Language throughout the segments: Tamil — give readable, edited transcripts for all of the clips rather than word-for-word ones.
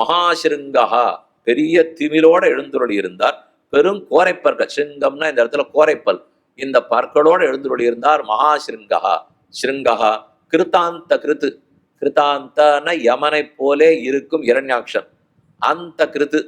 மகாசிருங்கா பெரிய திமிலோட எழுந்துருளி இருந்தார். பெரும் கோரைப்பற்கள், சிருங்கம்னா இந்த இடத்துல கோரைப்பல், இந்த பற்களோடு எழுந்துருளி இருந்தார் மகாசிருங்கா. ஸ்ருங்கா கிருத்தாந்த கிருத்து, கிருத்தாந்தன யமனை போலே இருக்கும் இரண்யாக்ஷன், அந்த கிருத்து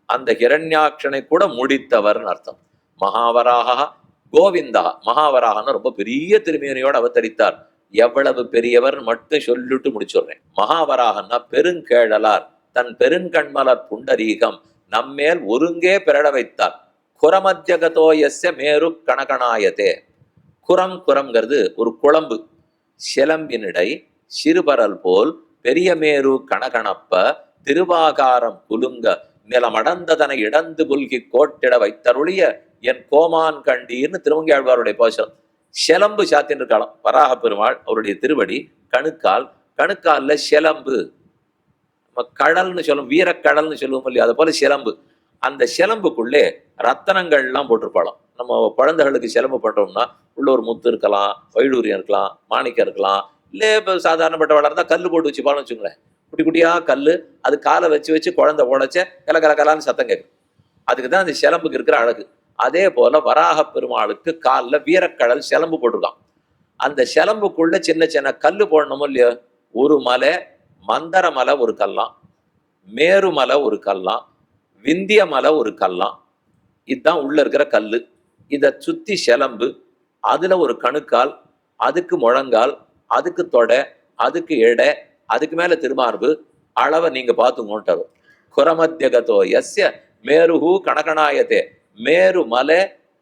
அந்த ஹிரண்யாட்சனை கூட முடித்தவர்னு அர்த்தம். மகாவராக கோவிந்தா, மகாவராகன்னு ரொம்ப பெரிய திருமேனியோடு அவதரித்தார். எவ்வளவு பெரியவர் மட்டும் சொல்லிட்டு முடிச்சுடுறேன். மகாவராகன்னா பெருங்கேழலார், தன் பெருங்கண்மலர் புண்டரீகம் நம்மேல் ஒருங்கே பிறட வைத்தார். குரமத்தியகதோயஸ்ய மேரு கணகணாயத்தே. குரம், குரம்ங்கிறது ஒரு குழம்பு, சிலம்பினிடை சிறுபரல் போல் பெரிய மேரு கணகணப்ப திருவாகாரம் குலுங்க நிலமடந்ததனை இடந்து புல்கி கோட்டிட வைத்தருளிய என் கோமான் கண்டீர்னு திருமங்கையாழ்வாருடைய பாசனம். சிலம்பு சாத்தின் இருக்காளாம் வராக பெருமாள், அவருடைய திருவடி கணுக்கால், கணுக்கால்ல சிலம்பு, நம்ம கடல்னு சொல்லுவோம், வீரக்கடல்னு சொல்லுவோம் இல்லையா, அது போல சிலம்பு. அந்த சிலம்புக்குள்ளே ரத்தனங்கள்லாம் போட்டிருப்பாளாம். நம்ம குழந்தைகளுக்கு சிலம்பு பண்றோம்னா உள்ள ஒரு முத்து இருக்கலாம், வைடூரியம் இருக்கலாம், மாணிக்கம் இருக்கலாம், இல்லை இப்போ சாதாரணப்பட்ட வளர்ந்தா கல் போட்டு வச்சுப்பான்னு வச்சுங்களேன், குட்டி குட்டியா கல், அது காலை வச்சு வச்சு குழந்தை உடைச்ச கல கல கலான்னு சத்தம் கேட்கும். அதுக்கு தான் அந்த சிலம்புக்கு இருக்கிற அழகு. அதே போல வராக பெருமாளுக்கு காலில் வீரக்கடல் சிலம்பு போட்டிருக்கான். அந்த சிலம்புக்குள்ள சின்ன சின்ன கல் போடணுமோ இல்லையோ, ஒரு மலை மந்தர மலை ஒரு கல்லாம், மேரு மலை ஒரு கல்லாம், விந்திய மலை ஒரு கல்லாம், இதுதான் உள்ள இருக்கிற கல்லு. இதை சுத்தி சிலம்பு, அதுல ஒரு கணுக்கால், அதுக்கு முழங்கால், அதுக்கு தொடை, அதுக்கு எடை, அதுக்கு மேல திருமார்பு, அளவை நீங்க பார்த்துங்கோன்ட்டாரு. குரமத்தியகதோ எஸ்ய மேருஹு கணகணாயத்தே. மேரு மலை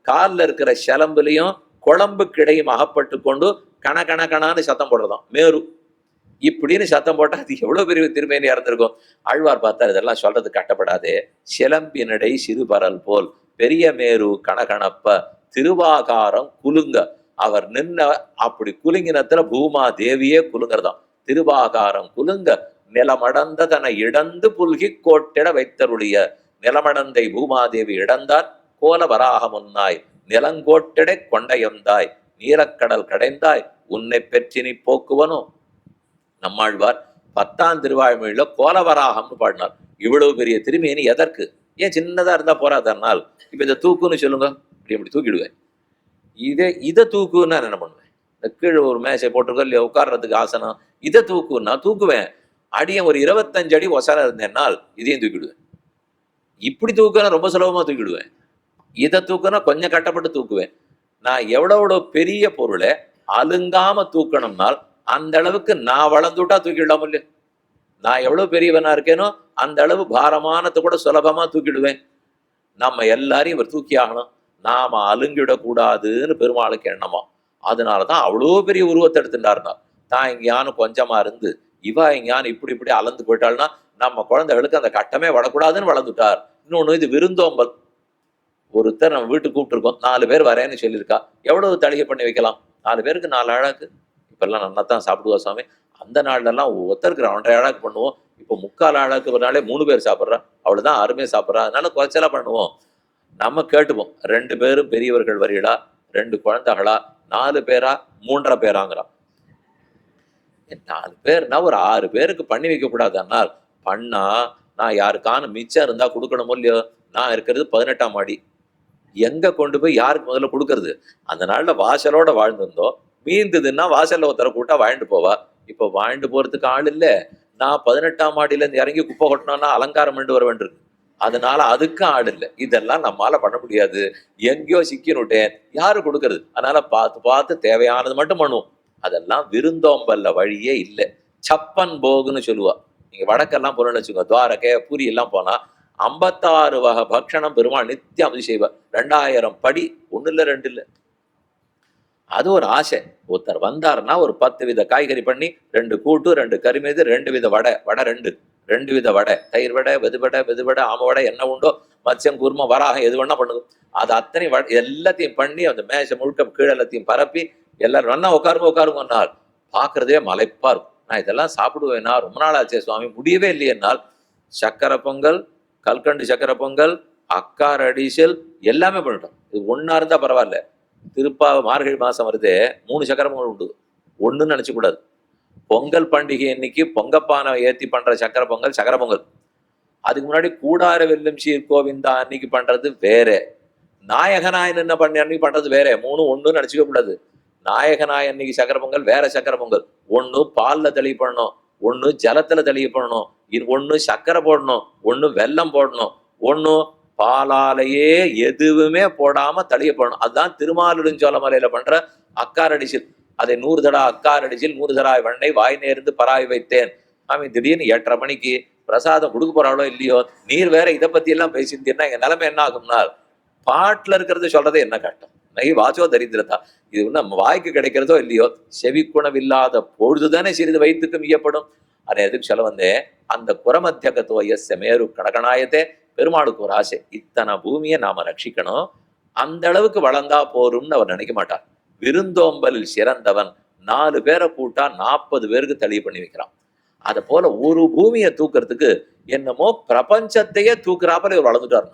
காலில் இருக்கிற சிலம்புலையும் குழம்பு கிடையும் அகப்பட்டு கொண்டு கணக்கணக்கணான்னு சத்தம் போடுறதாம் மேரு. இப்படின்னு சத்தம் போட்டா அது எவ்வளவு பெரிய திருமேனியா இருந்திருக்கும். ஆழ்வார் பார்த்தார், இதெல்லாம் சொல்றது கட்டப்படாதே. சிலம்பினடை சிறுபரல் போல் பெரிய மேரு கணகணப்ப திருவாகாரம் குலுங்க. அவர் நின்ன அப்படி குலுங்கினத்துல பூமா தேவியே குலுங்கறதாம். திருவாகாரம் குலுங்க நிலமடந்த தன்னை இடந்து புல்கி கோட்டிட வைத்தருளிய. நிலமடந்தை பூமாதேவி இடந்தார் கோல வராக முன்னாய் நிலங்கோட்டிடை கொண்டையந்தாய் நீலக்கடல் கடைந்தாய் உன்னை பெற்றினி போக்குவனோ. நம்மாழ்வார் 10ஆம் திருவாய்மொழியில கோலவராகம்னு பாடினார். இவ்வளவு பெரிய திருமேனி எதற்கு? ஏன் சின்னதா இருந்தா போறாதனால் இப்ப இதை தூக்குன்னு சொல்லுங்க, இப்படி தூக்கிடுவேன். இதை தூக்குன்னா என்ன பண்ணுவேன்? இந்த கீழே ஒரு மேசை போட்டிருக்கோம் இல்லையா, உட்கார்றதுக்கு ஆசனம், இதை தூக்குன்னா தூக்குவேன். அடியன் ஒரு 25 அடி ஒசரம் இருந்தேன்னால் இதையும் தூக்கிடுவேன். இப்படி தூக்குனா ரொம்ப சுலபமா தூக்கிடுவேன். இதை தூக்குனா கொஞ்சம் கட்டப்பட்டு தூக்குவேன். நான் எவ்வளவு பெரிய பொருளை அலுங்காம தூக்கணும்னால் அந்த அளவுக்கு நான் வளர்ந்துட்டா தூக்கிடலாம் இல்லையா. நான் எவ்வளவு பெரியவனா இருக்கேனோ அந்த அளவு பாரமானத்தை கூட சுலபமா தூக்கிடுவேன். நம்ம எல்லாரையும் இவர் தூக்கி ஆகணும், நாம அலுங்கிடக்கூடாதுன்னு பெருமாளுக்கு எண்ணமா. அதனாலதான் அவ்வளோ பெரிய உருவத்தை எடுத்துட்டாருனா. தான் எங்கேயானு கொஞ்சமா இருந்து இவா எங்கேயானு இப்படி இப்படி அலந்து போயிட்டாள்னா நம்ம குழந்தைகளுக்கு அந்த கட்டமே வளரக்கூடாதுன்னு வளர்ந்துட்டார். இன்னொன்னு, இது விருந்தோம்பல். ஒருத்தர் நம்ம வீட்டுக்கு கூப்பிட்டுருக்கோம், 4 பேர் வரேன்னு சொல்லியிருக்கா, எவ்வளவு தளிகை பண்ணி வைக்கலாம்? 4 பேருக்கு 4 அழகு. இப்பெல்லாம் நல்லா தான் சாப்பிடுவா சாமி. அந்த நாள்லாம் ஒருத்தருக்கு 1.5 அழகு பண்ணுவோம். இப்போ 3/4 அழகு ஒரு நாளே 3 பேர் சாப்பிட்றா, அவ்வளவுதான் அருமையா சாப்பிட்றா. அதனால குறைச்சலா பண்ணுவோம். நம்ம கேட்டுப்போம், 2 பேரும் பெரியவர்கள் வரீடா, 2 குழந்தைகளா, 4 பேரா, 3.5 பேராங்கிறான். 4 பேர்னா ஒரு 6 பேருக்கு பண்ணி வைக்க கூடாதுன்னால் பண்ணா நான் யாருக்கான மிச்சம் இருந்தா கொடுக்கணுமோ இல்லையோ. நான் இருக்கிறது 18ஆம் மாடி, எங்க கொண்டு போய் யாருக்கு முதல்ல கொடுக்கறது? அந்த நாள்ல வாசலோட வாழ்ந்திருந்தோம், மீந்ததுன்னா வாசல்ல ஒருத்தர கூட்டா வாழ்ந்து போவா. இப்ப வாழ்ந்து போறதுக்கு ஆள் இல்ல. நான் 18ஆம் மாடியில இருந்து இறங்கி குப்பை கொட்டினோம்னா அலங்காரம் பண்ணி வர வேண்டியிருக்கு. அதனால அதுக்கும் ஆள் இல்லை. இதெல்லாம் நம்மளால பண்ண முடியாது. எங்கேயோ சிக்கினுட்டேன், யாரு கொடுக்கறது? அதனால பார்த்து பார்த்து தேவையானது மட்டும் பண்ணுவோம். அதெல்லாம் விருந்தோம்பல்ல வழியே இல்லை. சப்பன் போகுன்னு சொல்லுவா. நீங்க வடக்கெல்லாம் போறோம்னு வச்சுக்கோங்க, துவாரகை பூரி எல்லாம் போனா 56 வகை பக்ஷணம் பெருமாள் நித்தியம் அப்படி செய்வார். 2000 படி, 1 இல்லை 2 இல்லை. அது ஒரு ஆசை. ஒருத்தர் வந்தாருன்னா ஒரு 10 வித காய்கறி பண்ணி 2 கூட்டு, 2 கறிமீது, 2 வித வடை, வடை 2 வித வடை, தயிர் வடை, வெதுவடை, ஆம வடை, என்ன உண்டோ மத்யம் கூர்மம் வராகம் எது வேணா பண்ணுது. அது அத்தனை எல்லாத்தையும் பண்ணி அந்த மேசை முழுக்க கீழே எல்லாத்தையும் பரப்பி எல்லாரும் நல்லா உட்காருங்கன்னார். பார்க்கறதே மலைப்பா இருக்கும். நான் இதெல்லாம் சாப்பிடுவேன்னா ரொம்ப நாள் ஆச்சே சுவாமி, முடியவே இல்லையென்னால் சக்கரை பொங்கல், கல்கண்டு சக்கரை பொங்கல், அக்கார அடிசல் எல்லாமே பண்ணிட்டோம். இது ஒன்னா இருந்தா பரவாயில்ல. மார்கழி மாசம் வருதே, 3 சக்கரை பொங்கல் உண்டு. ஒண்ணுன்னு நினைச்சக்கூடாது. பொங்கல் பண்டிகை இன்னைக்கு பொங்கப்பானை ஏத்தி பண்ற சக்கரை பொங்கல். அதுக்கு முன்னாடி கூடார வெல்லும் சீர் கோவிந்தா அன்னைக்கு பண்றது வேற, நாயகனாய் என்ன பண்ண அன்னைக்கு பண்றது வேற. மூணு ஒண்ணுன்னு நினைச்சுக்க கூடாது. நாயகனாய் அன்னைக்கு சக்கர பொங்கல் வேற சக்கர பொங்கல். ஒண்ணு பால்ல தெளிய பண்ணணும், ஒண்ணு ஜலத்துல தெளிய பண்ணணும், இது ஒண்ணு சக்கரை போடணும், ஒண்ணு வெல்லம் போடணும், ஒண்ணு பாலாலேயே எதுவுமே போடாம தளிய போடணும். அதுதான் திருமாலிருஞ்சோலமலையில பண்ற அக்காரடிசில். அதை 100 தடா அக்காரடிசில் 100 தடாய் வெண்ணெய் வாய் நேர்ந்து பராய் வைத்தேன். ஆமி திடீர்னு 8:30 மணிக்கு பிரசாதம் கொடுக்க போறாளோ இல்லையோ, நீர் வேற இதை பத்தி எல்லாம் பேசியிருந்தீங்கன்னா எங்க நிலைமை என்ன ஆகும்னா, பாட்டுல இருக்கிறது சொல்றதே என்ன கட்டம். நை வாச்சோ தரித்திரதா. இது நம்ம வாய்க்கு கிடைக்கிறதோ இல்லையோ, செவிக்குணவில்லாத பொழுதுதானே சிறிது வயிற்றுக்கும் ஈயப்படும். அதை எதுக்கு சொல்ல வந்தேன், அந்த குரமத்தியகத்துவ மேரு கடகனாயத்தே. பெருமாளுக்கு ஒரு ஆசை, இத்தனை பூமியை நாம ரட்சிக்கணும், அந்த அளவுக்கு வளர்ந்தா போரும்னு அவர் நினைக்க மாட்டார். விருந்தோம்பலில் சிறந்தவன் 4 பேரை கூட்டா 40 பேருக்கு தெளிவு பண்ணி வைக்கிறான். அதை போல ஒரு பூமியை தூக்குறதுக்கு என்னமோ பிரபஞ்சத்தையே தூக்குறாப்பல இவர் வளர்ந்துட்டார்.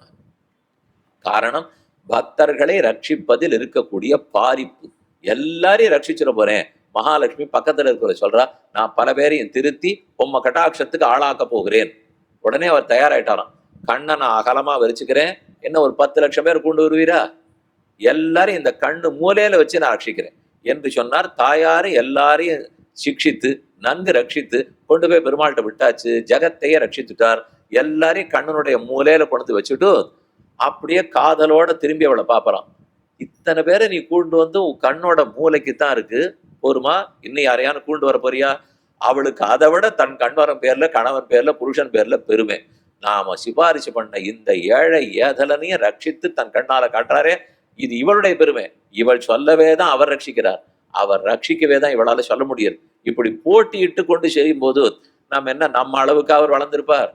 காரணம், பக்தர்களை ரட்சிப்பதில் இருக்கக்கூடிய பாரிப்பு. எல்லாரையும் ரட்சிச்சிட போறேன். மகாலட்சுமி பக்கத்துல இருக்கிற சொல்றா, நான் பல பேரையும் திருத்தி உம்ம கட்டாட்சத்துக்கு ஆளாக்க போகிறேன். உடனே அவர் தயாராயிட்டாராம். கண்ணை நான் அகலமா வரிச்சுக்கிறேன், என்ன ஒரு 10 லட்சம் பேர் கொண்டு வருவீரா, எல்லாரையும் இந்த கண்ணு மூலையில வச்சு நான் ரட்சிக்கிறேன் என்று சொன்னார். தாயாரு எல்லாரையும் சிக்ஷித்து நன்கு ரட்சித்து கொண்டு போய் பெருமாள்கிட்ட விட்டாச்சு. ஜகத்தையே ரட்சித்துட்டார். எல்லாரையும் கண்ணனுடைய மூலையில கொண்டு வச்சுட்டு அப்படியே காதலோட திரும்பி அவளை பாப்பறான். இத்தனை பேரை நீ கூண்டு வந்து உன் கண்ணோட மூளைக்கு தான் இருக்கு, போருமா? இன்னும் யாரையானு கூண்டு வர போறியா? அவளுக்கு அதை விட தன் கண்வரம் பேர்ல, கணவன் பேர்ல, புருஷன் பேர்ல பெருமை. நாம சிபாரிசு பண்ண இந்த ஏழை ஏதலனையும் ரட்சித்து தன் கண்ணால காட்டுறாரே, இது இவளுடைய பெருமை. இவள் சொல்லவே தான் அவர் ரட்சிக்கிறார், அவர் ரட்சிக்கவே தான் இவளால சொல்ல முடியாது. இப்படி போட்டியிட்டு கொண்டு செய்யும் போது நம்ம என்ன, நம்ம அளவுக்கு அவர் வளர்ந்திருப்பார்?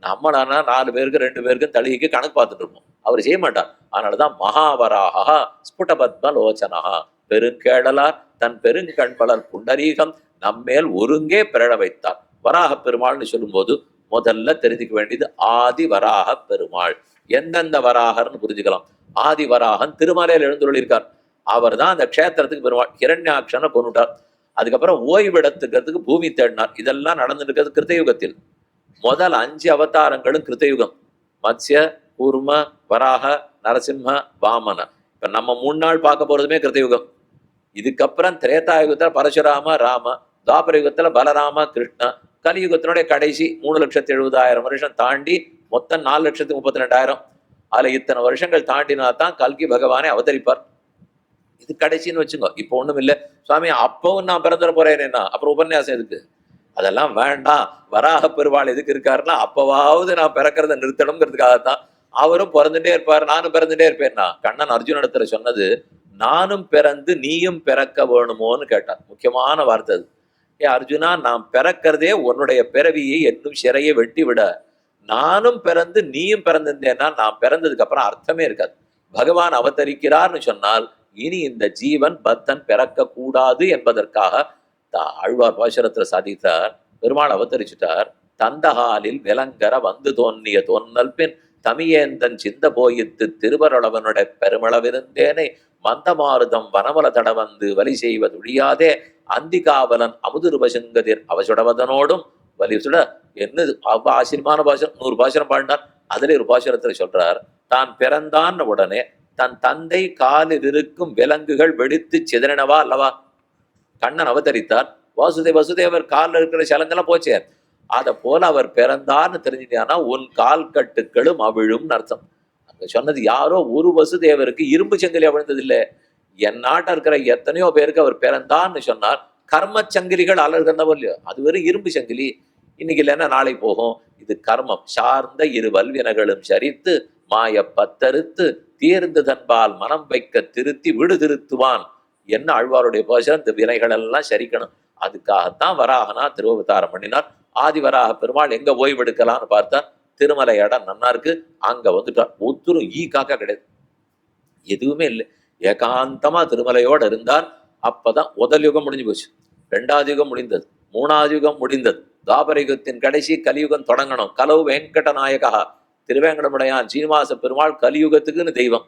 நம்மளானா 4 பேருக்கு 2 பேருக்கும் தளிகைக்கு கணக்கு பார்த்துட்டு இருப்போம். அவர் செய்ய மாட்டார். அதனாலதான் மகாவராகா ஸ்புடபத்ம லோச்சனகா, பெருங்கேடலார் தன் பெருங்கண்பலர் புண்டரீகம் நம்மேல் ஒருங்கே பிறழ வைத்தார். வராக பெருமாள்னு சொல்லும் போது முதல்ல தெரிஞ்சுக்க வேண்டியது ஆதி வராக பெருமாள். எந்தெந்த வராகர்னு புரிஞ்சுக்கலாம். ஆதி வராகன் திருமலையில் எழுந்துள்ளிருக்கார். அவர் தான் அந்த க்ஷேத்திரத்துக்கு பெருமாள். ஹிரண்யாட்சனை கொண்டுட்டார். அதுக்கப்புறம் ஓய்விடத்துக்கிறதுக்கு பூமி தேடினார். இதெல்லாம் நடந்துட்டு இருக்கிறது கிருத்தயுகத்தில். முதல் 5 அவதாரங்களும் கிருத்தயுகம். மத்ஸ்ய, கூர்ம, வராக, நரசிம்ம, வாமன. இப்ப நம்ம 3 நாள் பார்க்க போறதுமே கிருத்தயுகம். இதுக்கப்புறம் திரேதாயுகத்துல பரசுராம, ராம, துவாபர யுகத்துல பலராம, கிருஷ்ணா, கலியுகத்தினுடைய கடைசி 3,70,000 வருஷம் தாண்டி மொத்தம் 4,32,000. அதுல இத்தனை வருஷங்கள் தாண்டினா தான் கல்கி பகவானே அவதரிப்பார். இது கடைசின்னு வச்சுங்க. இப்போ ஒண்ணும் இல்லை, சுவாமி அப்பவும் நான் பிறந்துட போறேன்னா அப்புறம் உபன்யாசம் எதுக்கு? அதெல்லாம் வேண்டாம். வராக பெருமாள் எதுக்கு இருக்காருன்னா, அப்பவாவது நான் பிறக்கிறத நிறுத்தணுங்கிறதுக்காகத்தான். அவரும் பிறந்துட்டே இருப்பார், நானும் பிறந்துட்டே இருப்பேன்னா. கண்ணன் அர்ஜுனிடத்துல சொன்னது, நானும் பிறந்து நீயும் பிறக்க வேணுமோன்னு கேட்டார். முக்கியமான வார்த்தை அது. அர்ஜுனா, நான் பிறக்கிறதே உன்னுடைய பிறவியை என்னும் சிறையை வெட்டி விட. நானும் பிறந்து நீயும் பிறந்திருந்தேன்னா நான் பிறந்ததுக்கு அப்புறம் அர்த்தமே இருக்காது. பகவான் அவதரிக்கிறார்னு சொன்னால் இனி இந்த ஜீவன் பக்தன் பிறக்க கூடாது என்பதற்காக ஆழ்வார் பாசுரத்துல சாதித்தார். பெருமாள் அவதரிச்சுட்டார். தந்தகாலில் விலங்கர வந்து தோன்றிய தோன்னல் பின் தமியேந்தன் சிந்த போயித்து திருவரளவனுடைய பெருமளவிருந்தேனை மந்தமாருதம் வனமல தட வந்து வலி செய்வதுழியாதே அந்திகாவலன் அமுதுருபசங்கதிர் அவசுடவதனோடும் வலி சுட. என்ன ஆச்சரியமான பாசுரம். 100 பாசுரம் பாடினார். அதுல ஒரு பாசுரத்துல சொல்றார், தான் பிறந்தான் உடனே தன் தந்தை காலில் இருக்கும் விலங்குகள் வெடித்து சிதறினவா அல்லவா. கண்ணன் அவதரித்தார். வசுதேவர் காலில் இருக்கிற சலங்கெல்லாம் போச்சே, அதை போல அவர் பிறந்தார்னு தெரிஞ்சுட்டான்னா உன் கால் கட்டுக்களும் அவிழும்னு அர்த்தம். அங்க சொன்னது யாரோ ஒரு வசுதேவருக்கு இரும்பு சங்கிலி அவிழ்ந்தது இல்லை. என் நாட்டில் இருக்கிற எத்தனையோ பேருக்கு அவர் பிறந்தான்னு சொன்னார். கர்ம சங்கிலிகள் அலர்கிறனவோ இல்லையோ, அது வெறும் இரும்பு சங்கிலி. இன்னைக்கு இல்லைன்னா நாளை போகும். இது கர்மம் சார்ந்த 2 வல்வினகளும் சரித்து மாய பத்தறுத்து தீர்ந்து தன்பால் மனம் வைக்க திருத்தி விடு திருத்துவான் என்ன ஆழ்வாருடைய பாசுரம். இந்த வினைகள் எல்லாம் சரிக்கணும். அதுக்காகத்தான் வராகனா திருவவதாரம் பண்ணினார். ஆதி வராக பெருமாள் எங்க ஓய்வெடுக்கலாம்னு பார்த்தா திருமலை இடம் நன்னா இருக்கு, அங்க வந்துட்டார். ஒத்துரும் ஈ காக்கா கிடையாது, எதுவுமே இல்லை. ஏகாந்தமா திருமலையோடு இருந்தார். அப்பதான் முதல் யுகம் முடிஞ்சு போச்சு, 2வது யுகம் முடிந்தது, 3வது யுகம் முடிந்தது, துவாபர யுகத்தின் கடைசி கலியுகம் தொடங்கணும். கலவு வெங்கட நாயகா திருவேங்கடமுடையான் சீனிவாச பெருமாள் கலியுகத்துக்குன்னு தெய்வம்.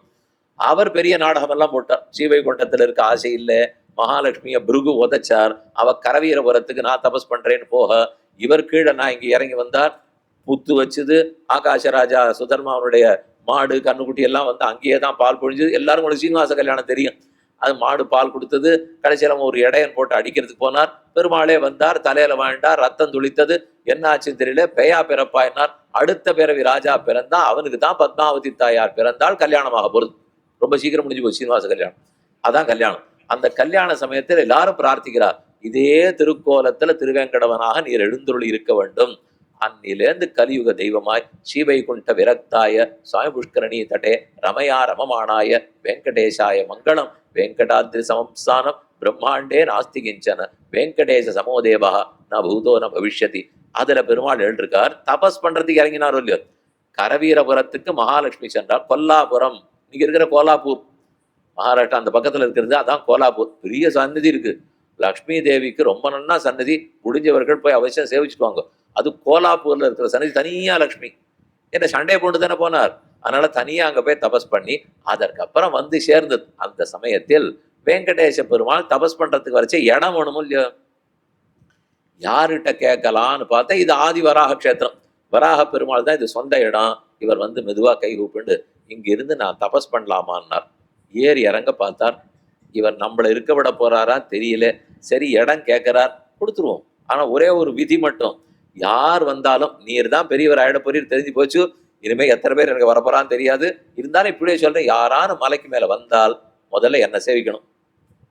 அவர் பெரிய நாடகம் எல்லாம் போட்டார். ஸ்ரீவைகுண்டத்துல இருக்க ஆசை இல்லை, மகாலட்சுமிய பிருகு உதைச்சார். அவ கரவீரபுரத்துக்கு நான் தபஸ் பண்றேன்னு போக, இவர் கீழே நான் இங்க இறங்கி வந்தார். புத்து வச்சுது. ஆகாசராஜா சுதர்மாவனுடைய மாடு கண்ணுக்குட்டி எல்லாம் வந்து அங்கேயே தான் பால் பொழிஞ்சது. எல்லாரும் உங்களுக்கு சீனிவாச கல்யாணம் தெரியும். அது மாடு பால் கொடுத்தது. கடைசியில ஒரு இடையன் போட்டு அடிக்கிறதுக்கு போனார். பெருமாளே வந்தார், தலையில வாழ்ந்தார், ரத்தம் துளித்தது. என்ன ஆச்சுன்னு தெரியல. பெயா பிறப்பா என்னார். அடுத்த பிறவி ராஜா பிறந்தா, அவனுக்கு தான் பத்மாவதி தாயார் பிறந்தால் கல்யாணமாக போறது. ரொம்ப சீக்கிரம் முடிஞ்சு போச்சு சீனிவாச கல்யாணம். அதான் கல்யாணம். அந்த கல்யாண சமயத்தில் எல்லாரும் பிரார்த்திக்கிறார், இதே திருக்கோலத்துல திருவேங்கடவனாக நீர் எழுந்துருளி இருக்க வேண்டும். அன்னிலேந்து கலியுக தெய்வமாய் ஸ்ரீவைகுண்ட விரக்தாய சுவாமி புஷ்கரணி தட்டே ரமயா ரமமானாய வெங்கடேசாய மங்களம் வெங்கடாத்ரி சமம்ஸ்தானம் பிரம்மாண்டே நாஸ்தி கிஞ்சன வெங்கடேச சமோதேவா ந பூதோ ந பவிஷ்யதி. அதுல பெருமாள் எழுதிருக்கார். தபஸ் பண்றதுக்கு இறங்கினாரோ இல்லையோ, கரவீரபுரத்துக்கு மகாலட்சுமி சென்றார். கொல்லாபுரம் இங்க இருக்கிற கோலாப்பூர், மகாராஷ்டிரா அந்த பக்கத்துல இருக்கிறது, அதான் கோலாப்பூர். பெரிய சன்னதி இருக்கு. லக்ஷ்மி தேவிக்கு ரொம்ப நன்னா சன்னதி. முடிஞ்சவர்கள் போய் அவசியம் சேவிச்சுக்குவாங்க. அது கோலாப்பூர்ல இருக்கிற சன்னதி தனியா லக்ஷ்மி. என்ன சண்டை போட்டு தானே போனார், அதனால தனியா அங்க போய் தபஸ் பண்ணி அதற்கப்புறம் வந்து சேர்ந்தது. அந்த சமயத்தில் வெங்கடேச பெருமாள் தபஸ் பண்றதுக்கு வரைச்ச இடம் வேணுமோ இல்லையோ, யாருகிட்ட கேட்கலான்னு பார்த்தா இது ஆதி வராக கஷேத்திரம். வராக பெருமாள் தான் இது சொந்த இடம். இவர் வந்து மெதுவா கை கூப்பிண்டு இங்க இருந்து நான் தபஸ் பண்ணலாமான்னார். ஏறி இறங்க பார்த்தார். இவர் நம்மளை இருக்க விட போறாரா தெரியல. சரி இடம் கேட்கிறார், கொடுத்துருவோம். ஆனா ஒரே ஒரு விதி மட்டும், யார் வந்தாலும் நீர் தான் பெரியவர் ஆயிட போறீர் தெரிஞ்சு போச்சு, இனிமே எத்தனை பேர் எனக்கு வரப்போறான்னு தெரியாது, இருந்தாலும் இப்படியே சொல்றேன், யாரான மலைக்கு மேல வந்தால் முதல்ல என்னை சேவிக்கணும்,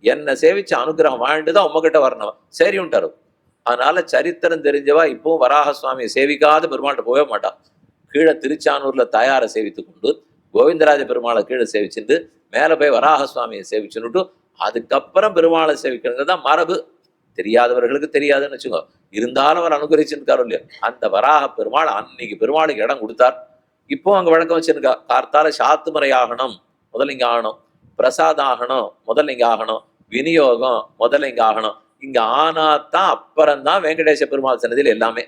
என்னை சேவிச்சு அனுகிரகம் வாழ்ந்துதான் உங்ககிட்ட வரணும். சரி உண்டாரு. அதனால சரித்திரம் தெரிஞ்சவா இப்பவும் வராக சுவாமியை சேவிக்காத பெருமாள்கிட்ட போகவே மாட்டான். கீழே திருச்சானூர்ல தயாரை சேவித்து கொண்டு கோவிந்தராஜ பெருமாளை கீழே சேவிச்சுட்டு மேல போய் வராக சுவாமியை சேவிச்சுன்னுட்டு அதுக்கப்புறம் பெருமாளை சேவிக்கிறது தான் மரபு. தெரியாதவர்களுக்கு தெரியாதுன்னு வச்சுக்கோ, இருந்தாலும் அவர் அனுகரிச்சுருக்காரோ இல்லையா. அந்த வராக பெருமாள் அன்னைக்கு பெருமாளுக்கு இடம் கொடுத்தார். இப்போ அங்க வழக்கம் வச்சிருக்கா, கார்த்தால சாத்துமறை ஆகணும் முதல்ல இங்க ஆகணும், பிரசாதம் ஆகணும் முதல்ல இங்க ஆகணும், விநியோகம் முதல்ல இங்க ஆகணும். இங்க ஆனாத்தான் அப்புறம்தான் வெங்கடேச பெருமாள் சன்னதியில் எல்லாமே.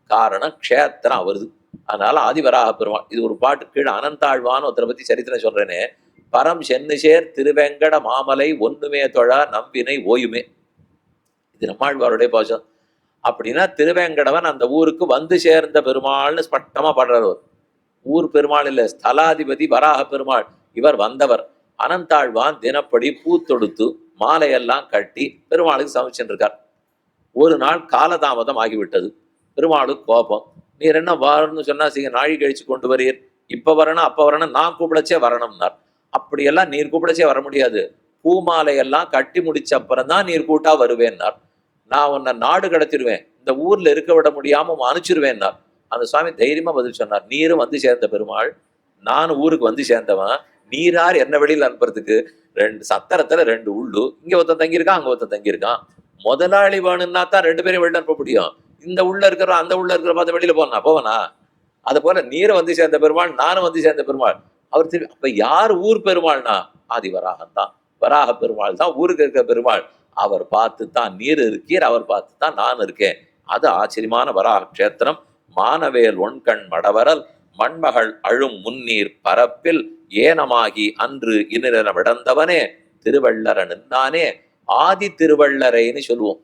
காரணம் க்ஷேத்திரம் அவருது. அதனால ஆதிவராக பெருமாள். இது ஒரு பாட்டு கீழே அனந்தாழ்வான்னு ஒருத்தரை பத்தி சரித்திரம் சொல்றேனே, பரம் சென்னுசேர் திருவேங்கட மாமலை ஒண்ணுமே தொழா நம்பினை ஓயுமே. இது நம்மாழ்வாருடைய பாசம். அப்படின்னா திருவேங்கடவன் அந்த ஊருக்கு வந்து சேர்ந்த பெருமாள்னு ஸ்பஷ்டமா பாடுறார். ஊர் பெருமாள் இல்ல, ஸ்தலாதிபதி வராக பெருமாள். இவர் வந்தவர். அனந்தாழ்வான் தினப்படி பூ தொடுத்து மாலையெல்லாம் கட்டி பெருமாளுக்கு சமைச்சுட்டு இருக்கார். ஒரு நாள் காலதாமதம் ஆகிவிட்டது. பெருமாளுக்கு கோபம். நீர் என்ன வரணும்னு சொன்னா சீங்க நாழி கழிச்சு கொண்டு வரீர், இப்ப வரணும் அப்ப வரணும், நான் கூப்பிடச்சே வரணும்னார். அப்படியெல்லாம் நீர் கூப்பிடச்சே வர முடியாது, பூமாலையெல்லாம் கட்டி முடிச்ச அப்புறம் தான் நீர் கூட்டா வருவேன்னார். நான் உன்னை நாடு கடத்திடுவேன், இந்த ஊர்ல இருக்க விட முடியாம அனுப்பிச்சிருவேன்னார். அந்த சுவாமி தைரியமா பதில் சொன்னார், நீரும் வந்து சேர்ந்த பெருமாள், நான் ஊருக்கு வந்து சேர்ந்தவன், நீரார் என்ன வெளியில் அனுப்புறதுக்கு? ரெண்டு சத்திரத்துல ரெண்டு உள்ளு, இங்க ஒருத்தன் தங்கியிருக்கான் அங்க ஒருத்தன் தங்கியிருக்கான். முதலாளி வேணும்னா தான் ரெண்டு பேரும் வெளில அனுப்ப முடியும். இந்த உள்ள இருக்கிற அந்த உள்ள இருக்கிற பார்த்து வெளியில போனா போவனா? அது போல நீரை வந்து சேர்ந்த பெருமாள், நானும் வந்து சேர்ந்த பெருமாள். அவர் திரும்பி அப்ப யார் ஊர் பெருமாள்னா ஆதி வராகன் தான். வராக பெருமாள் தான் ஊருக்கு இருக்கிற பெருமாள். அவர் பார்த்து தான் நீர் இருக்கீர், அவர் பார்த்து தான் நான் இருக்கேன். அது ஆச்சரியமான வராக கஷேத்திரம். மானவேல் ஒன்கண் மடவரல் மண்மகள் அழும் முன்னீர் பரப்பில் ஏனமாகி அன்று இனிர விடந்தவனே திருவள்ளர நின்னானே ஆதி திருவள்ளரைன்னு சொல்லுவோம்.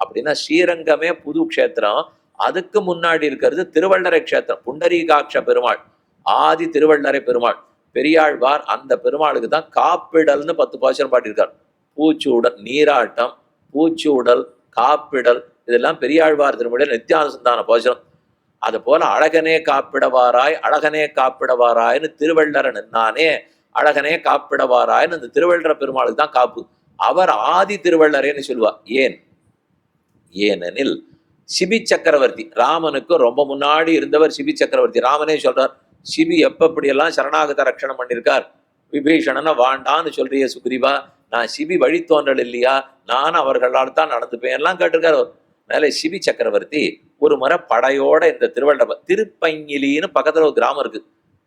அப்படின்னா ஸ்ரீரங்கமே புது க்ஷேத்திரம், அதுக்கு முன்னாடி இருக்கிறது திருவள்ளரை க்ஷேத்திரம். புண்டரீகாட்ச பெருமாள் ஆதி திருவள்ளரை பெருமாள். பெரியாழ்வார் அந்த பெருமாளுக்கு தான் காப்பிடல்னு 10 பாசுரம் பாட்டியிருக்கார். பூச்சூடல், நீராட்டம், பூச்சூடல், காப்பிடல், இதெல்லாம் பெரியாழ்வார் திருமொழியில் நித்தியானுசந்தான பாசுரம். அது போல அழகனே காப்பிடவாராய் அழகனே காப்பிடவாராய்னு திருவள்ளர நின்னானே அழகனே காப்பிடவாராய்னு அந்த திருவள்ளர பெருமாளுக்கு தான் காப்பு. அவர் ஆதி திருவள்ளரேன்னு சொல்லுவார். ஏனெனில் சிபி சக்கரவர்த்தி, ராமனுக்கு ரொம்ப முன்னாடி இருந்தவர் சிபி சக்கரவர்த்தி. ராமனே சொல்றார், சிபி எப்படியெல்லாம் சரணாகத ரட்சணம் பண்ணியிருக்கார். விபீஷணனை வாண்டான்னு சொல்றிய சுக்ரீவா, நான் சிபி வழித்தோன்றல் இல்லையா, நான் அவர்களால் தான் நடந்துப்பேன் எல்லாம் கேட்டிருக்காரு. மேலே சிபி சக்கரவர்த்தி ஒரு முறை படையோட இந்த திருவள்ளர திருப்பங்கிலின்னு பக்கத்துல ஒரு கிராமம் இருக்கு.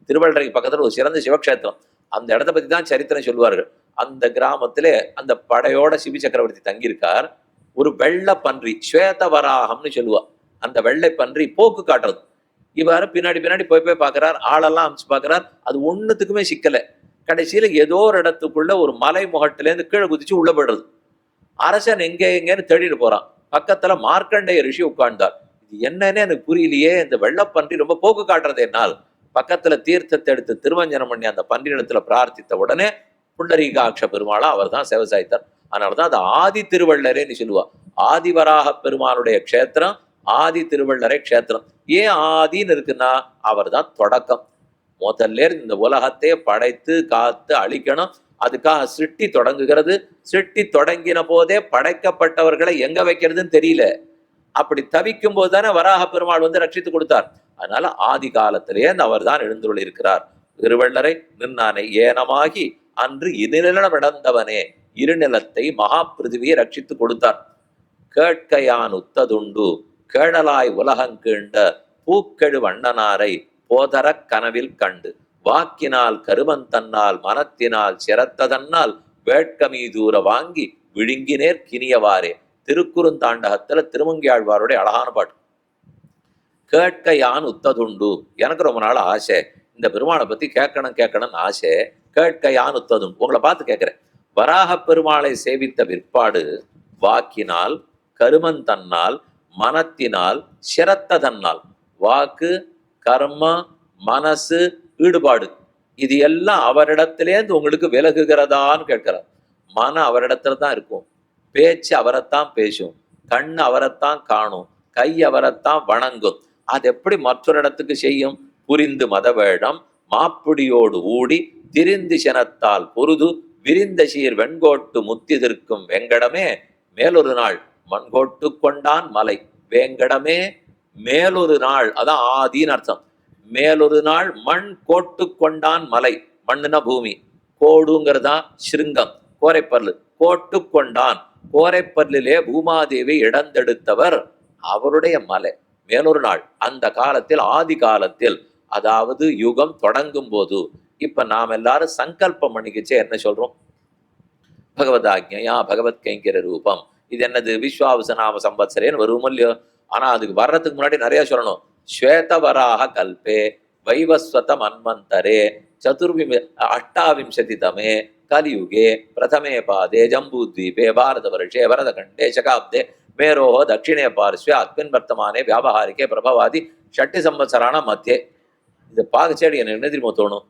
திருவள்ளரைக்கு பக்கத்துல ஒரு சிறந்த சிவக்ஷேத்திரம். அந்த இடத்த பத்தி தான் சரித்திரம் சொல்லுவார்கள். அந்த கிராமத்திலே அந்த படையோட சிபி சக்கரவர்த்தி தங்கியிருக்கார். ஒரு வெள்ளை பன்றி, ஸ்வேதவராகம்னு சொல்லுவா, அந்த வெள்ளை பன்றி போக்கு காட்டுறது. இவ்வாறு பின்னாடி பின்னாடி போய் பார்க்கிறார், ஆளெல்லாம் அமைச்சு பார்க்கிறார், அது ஒண்ணுத்துக்குமே சிக்கலை. கடைசியில ஏதோ ஒரு இடத்துக்குள்ள ஒரு மலை முகட்டிலேருந்து கீழே குதிச்சு உள்ள போடுறது. அரசன் எங்கேன்னு தேடிட்டு போறான். பக்கத்துல மார்க்கண்டேய ரிஷி உட்கார்ந்தார். இது என்னன்னு எனக்கு புரியலையே, இந்த வெள்ளப்பன்றி ரொம்ப போக்கு காட்டுறது என்னால். பக்கத்துல தீர்த்தத்தை எடுத்து திருமஞ்சனம் பண்ணி அந்த பன்றியிடத்துல பிரார்த்தித்த உடனே புண்டரீகாட்ச பெருமாளா அவர் தான் சேவை சாய்த்தார். அதனாலதான் அது ஆதி திருவள்ளரேன்னு சொல்லுவா. ஆதிவராக பெருமானுடைய க்ஷேத்திரம், ஆதி திருவள்ளரை க்ஷேத்திரம். ஏன் ஆதின்னு இருக்குன்னா அவர் தான் தொடக்கம். முதல்ல இந்த உலகத்தை படைத்து காத்து அழிக்கணும். அதுக்காக சிருஷ்டி தொடங்குகிறது. சிருஷ்டி தொடங்கின போதே படைக்கப்பட்டவர்களை எங்க வைக்கிறதுன்னு தெரியல. அப்படி தவிக்கும் போது தானே வராக பெருமாள் வந்து ரட்சித்து கொடுத்தார். அதனால ஆதி காலத்திலேயே அவர் தான் எழுந்துள்ள இருக்கிறார். திருவள்ளரை நின்னானை ஏனமாகி அன்று இருநிலம் இடந்தவனே இருநிலத்தை மகா பிருதிவியை ரட்சித்து கொடுத்தார். கேட்கையான் உத்ததுண்டு கேழலாய் உலகங்கீண்ட பூக்கெழு வண்ணனாரை போதர கனவில் கண்டு வாக்கினால் கருமந்தன்னால் மனத்தினால் சிரத்ததன்னால் வேட்கமீ தூர வாங்கி விழுங்கினேர் கினியவாறே. திருக்குறுந்தாண்டகத்துல திருமங்கியாழ்வாருடைய அழகான பாட்டு. கேட்க யான் உத்ததுண்டு, எனக்கு ரொம்ப நாள் ஆசை இந்த பெருமாளை பத்தி கேட்கணும்னு ஆசை. கேட்க யான் உத்ததுண்டு, உங்களை பார்த்து கேட்கிறேன். வராக பெருமாளை சேவித்த பிற்பாடு வாக்கினால் கருமந்தன்னால் மனத்தினால் சிரத்ததன்னால், வாக்கு கர்ம மனசு ஈடுபாடு இது எல்லாம் அவரிடத்திலேருந்து உங்களுக்கு விலகுகிறதான்னு கேட்கிறார். மனம் அவரிடத்துல தான் இருக்கும், பேச்சு அவரைத்தான் பேசும், கண் அவரைத்தான் காணும், கை அவரைத்தான் வணங்கும். அது எப்படி மற்றொரு இடத்துக்கு செய்யும்? புரிந்து மதவேடம் மாப்பிடியோடு ஊடி திரிந்து சினத்தால் பொருது விரிந்த சீர் வெண்கோட்டு முத்திதிருக்கும் வெங்கடமே மேலொரு நாள் மண்கோட்டு கொண்டான் மலை. வேங்கடமே மேலொரு நாள், அதான் ஆதின்னு அர்த்தம். மேலொரு நாள் மண் கோட்டு கொண்டான் மலை. மண்ணுனா பூமி, கோடுங்கிறதா சிருங்கம் கோரைப்பல்லு. கோட்டு கொண்டான் கோரைப்பல்லிலே பூமாதேவி இடந்தெடுத்தவர் அவருடைய மலை. மேலொரு நாள் அந்த காலத்தில் ஆதி காலத்தில், அதாவது யுகம் தொடங்கும் போது. இப்ப நாம் எல்லாரும் சங்கல்பம் பண்ணிக்கிச்சே என்ன சொல்றோம்? பகவதாக்ஞயா பகவத் கைங்கிற ரூபம். இது என்னது? விஸ்வாவசநாம சம்பத்சரேன்னு வருவோம் இல்லையோ? ஆனா அதுக்கு வர்றதுக்கு முன்னாடி நிறைய சொல்லணும். ஸ்வேதவராக கல்பே வைவஸ்வத மன்வந்தரே அஷ்டாவிம்சதி தமே கலியுகே பிரதமே பாதே ஜம்பூத்வீபே பாரத வருஷே வரதகண்டே சகாப்தே மேரோஹ தட்சிணே பார்ஸ்வே அஸ்மின் வர்த்தமானே வியாபகாரிக்கே பிரபவாதி ஷட்டி சம்பத்சரான மத்தியே. இந்த பாகச்சேடி என்ன என்ன தெரியுமா தோணும்?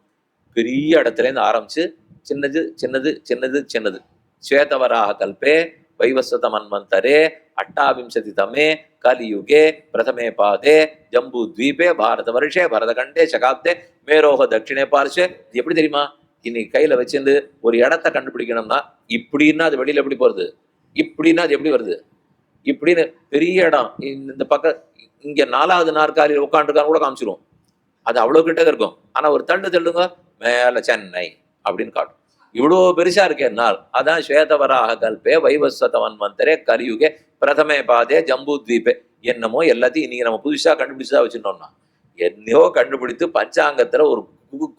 பெரிய இடத்துலேருந்து ஆரம்பிச்சு சின்னது சின்னது சின்னது சின்னது. ஸ்வேதவராக கல்பே வைவஸ்வத மன்வந்தரே அஷ்டாவிம்சதி தமே கலியுகே பிரதமே பாதே ஜம்பு தீபே பாரத வருஷே பரதகண்டே சகாப்தே மேரோக தட்சிணே பார்ஸ்வே. இது எப்படி தெரியுமா? இன்னைக்கு கையில வச்சிருந்து ஒரு இடத்த கண்டுபிடிக்கணும்னா இப்படின்னா அது வெளியில எப்படி போறது, இப்படின்னா அது எப்படி வருது, இப்படின்னு பெரிய இடம் இந்த பக்கம் இங்க 4வது நாற்காலியில் உட்காந்துருக்கான்னு கூட காமிச்சிரும். அது அவ்வளவு கிட்ட இருக்கும். ஆனா ஒரு தள்ளுங்க மேல சென்னை அப்படின்னு காட்டும். இவ்வளோ பெருசா இருக்கேன்னால் அதான் ஸ்வேதவராக கல்பே வைவஸ்வத மன்வந்தரே கலியுகே பிரதமே பாதே ஜம்பூ தீபே. என்னமோ எல்லாத்தையும் இன்னைக்கு நம்ம புதுசா கண்டுபிடிச்சுதான் வச்சுட்டோம்னா, என்னையோ கண்டுபிடித்து பஞ்சாங்கத்துல ஒரு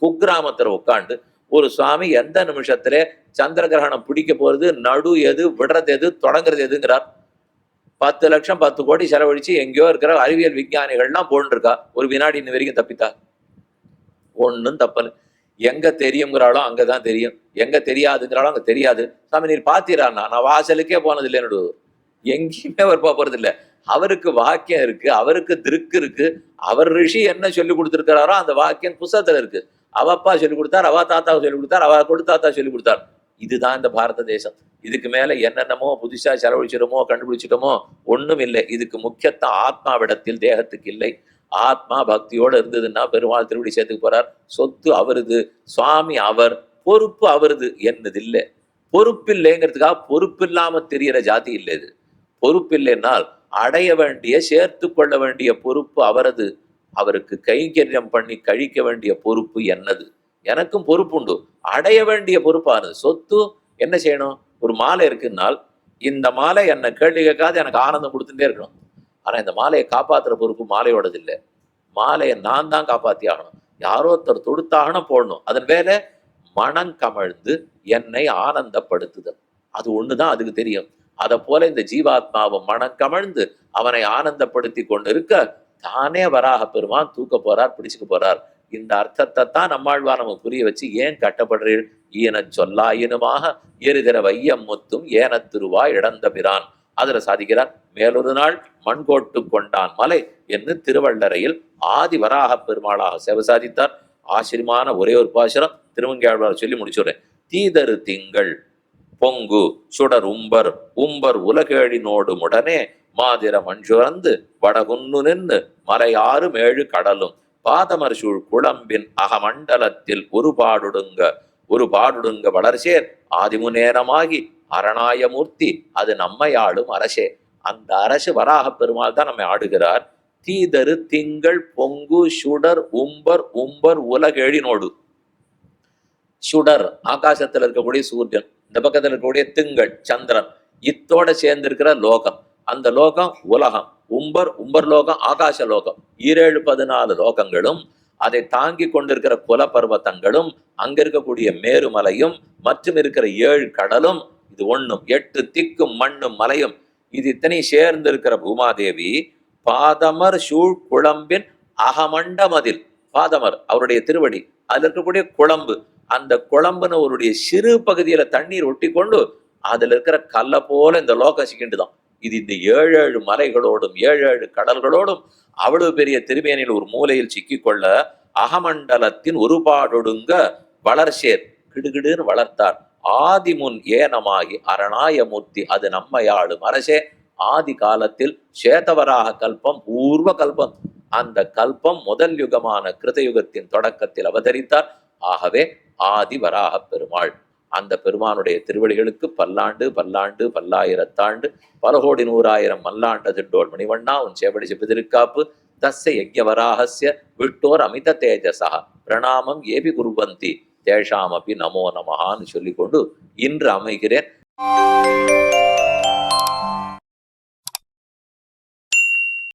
குக்கிராமத்துல உட்காந்து ஒரு சுவாமி எந்த நிமிஷத்துல சந்திர கிரகணம் பிடிக்க போறது, நடு எது, விடுறது எது, தொடங்குறது எதுங்கிறார். 10 லட்சம் 10 கோடி செலவழிச்சு எங்கேயோ இருக்கிற அறிவியல் விஞ்ஞானிகள்லாம் போன்றிருக்கா. ஒரு வினாடி இன்ன வரைக்கும் தப்பித்தா? ஒன்றும் தப்பல. எங்க தெரியுங்கிறாலும் அங்கதான் தெரியும், எங்க தெரியாதுங்கிறாலும் அங்க தெரியாது. சாமி நீர் பாத்தீரான்னா நான் வாசலுக்கே போனது இல்லைன்னு எங்கேயுமே அவர் போறது இல்லை. அவருக்கு வாக்கியம் இருக்கு, அவருக்கு திருக்கு இருக்கு. அவர் ரிஷி என்ன சொல்லி கொடுத்துருக்கிறாரோ அந்த வாக்கியம் புஸ்தகத்துல இருக்கு. அவ அப்பா சொல்லி கொடுத்தார், அவ தாத்தாவை சொல்லி கொடுத்தார், அவ கொடுத்தாத்தா சொல்லி கொடுத்தார். இதுதான் இந்த பாரத தேசம். இதுக்கு மேல என்னென்னமோ புதுசா செலவழிச்சிட்டோமோ கண்டுபிடிச்சிட்டோமோ ஒண்ணும் இல்லை. இதுக்கு முக்கியத்துவம் ஆத்மாவிடத்தில், தேகத்துக்கு இல்லை. ஆத்மா பக்தியோடு இருந்ததுன்னா பெருமாள் திருவடி சேர்த்துக்கு போறார். சொத்து அவருது, சுவாமி அவர், பொறுப்பு அவருது. என்னது இல்லை. பொறுப்பு இல்லைங்கிறதுக்காக பொறுப்பு இல்லாம தெரியற ஜாதி இல்லை இது. பொறுப்பு இல்லைன்னால் அடைய வேண்டிய, சேர்த்து கொள்ள வேண்டிய பொறுப்பு அவரது. அவருக்கு கைங்கரியம் பண்ணி கழிக்க வேண்டிய பொறுப்பு என்னது? எனக்கும் பொறுப்பு உண்டு. அடைய வேண்டிய பொறுப்பானது. சொத்து என்ன செய்யணும்? ஒரு மாலை இருக்குன்னால் இந்த மாலை என்னை கேள்வி கேட்காது எனக்கு ஆனந்தம் கொடுத்துட்டே இருக்கணும். ஆனா இந்த மாலையை காப்பாத்துற பொறுப்பு மாலையோடது இல்லை. மாலையை நான் தான் காப்பாத்தி ஆகணும். யாரோ ஒருத்தர் தொடுத்தாகணும் போடணும். அதன் வேலை மனம் கமழ்ந்து என்னை ஆனந்தப்படுத்துதல். அது ஒண்ணுதான் அதுக்கு தெரியும். அதை போல இந்த ஜீவாத்மாவை மனம் கமழ்ந்து அவனை ஆனந்தப்படுத்தி கொண்டு இருக்க தானே வராக பெருமான் தூக்க போறார், பிடிச்சுக்க போறார். இந்த அர்த்தத்தை தான் நம்மாழ்வார் நமக்கு புரிய வச்சு, ஏன் கட்டப்படுறீள் ஈன சொல்லாயினுமாக எருகிற வையம் முத்தும் ஏன திருவா இழந்த பிரான் அதுல சாதிக்கிறார். மேலொரு நாள் மண்கோட்டு கொண்டான் மலை என்று திருவள்ளரையில் ஆதி வராக பெருமாளாக சேவை சாதித்தார். ஆச்சரியமான ஒரே ஒரு பாசுரம் திருமங்கையாழ்வார் சொல்லி முடிச்சுடுறேன். தீதரு திங்கள் பொங்கு சுடர் உம்பர் உம்பர் உலகேழினோடு முடனே மாதிர மஞ்சுரந்து வடகுன்னு நின்று மறையாறு மேழு கடலும் பாதமர் சூழ் குழம்பின் அகமண்டலத்தில் ஒரு பாடுடுங்க வளர்ச்சேர் ஆதிமுநேரமாகி அரணாயமூர்த்தி அது நம்மை ஆளும் அரசே. அந்த அரசு வராக பெருமாள் தான் நம்மை ஆடுகிறார். தீதரு திங்கள் பொங்கு சுடர் உம்பர் உம்பர் உலகேழினோடு. சுடர் ஆகாசத்தில் இருக்கக்கூடிய சூரியன், இந்த பக்கத்தில் இருக்கக்கூடிய திங்கள் சந்திரன், இத்தோட சேர்ந்திருக்கிற லோகம், அந்த லோகம் உலகம். உம்பர் லோகம் ஆகாச லோகம். 14 லோகங்களும் அதை தாங்கி கொண்டிருக்கிற குல பர்வத்தங்களும் அங்க இருக்கக்கூடிய மேருமலையும் மற்றும் இருக்கிற 7 கடலும் இது ஒண்ணும் 8 திக்கும் மண்ணும் மலையும் இது இத்தனை சேர்ந்து இருக்கிற பூமாதேவி பாதமர் சூழ் குழம்பின் அகமண்டமதில். பாதமர் அவருடைய திருவடி, அதுல இருக்கக்கூடிய குழம்பு, அந்த குழம்புன்னு அவருடைய சிறு பகுதியில தண்ணீர் ஒட்டி கொண்டு அதுல இருக்கிற கல்ல போல இந்த லோகம் சிக்கிண்டுதான். இது இந்த 7 மலைகளோடும் 7 கடல்களோடும் அவ்வளவு பெரிய திருமேனியில் ஒரு மூலையில் சிக்கிக்கொள்ள அகமண்டலத்தின் ஒரு பாடொடுங்க வளர்ச்சேர் கிடுகிடுன்னு வளர்த்தார். ஆதிமுன் ஏனமாகி அரணாயமூர்த்தி அது நம்மையாளும் அரசே. ஆதி காலத்தில் சேதவராக கல்பம் பூர்வ கல்பம், அந்த கல்பம் முதல் யுகமான கிருதயுகத்தின் தொடக்கத்தில் அவதரித்தார். ஆகவே ஆதி வராக பெருமாள். அந்த பெருமானுடைய திருவடிகளுக்கு பல்லாண்டு பல்லாண்டு பல்லாயிரத்தாண்டு பல கோடி 100,000 மல்லாண்டதிண்டோள் மணிவண்ணா உன் சேவடி செப்பிதிருக்காப்பு தஸ்ய யஜ்ஞவராகஸ்ய விட்டோர் அமித தேஜசா பிரணாமம் ஏபி குர்வந்தி தேஷாமபி நமோ நமஹான்னு சொல்லிக்கொண்டு இன்று அமைகிறேன்.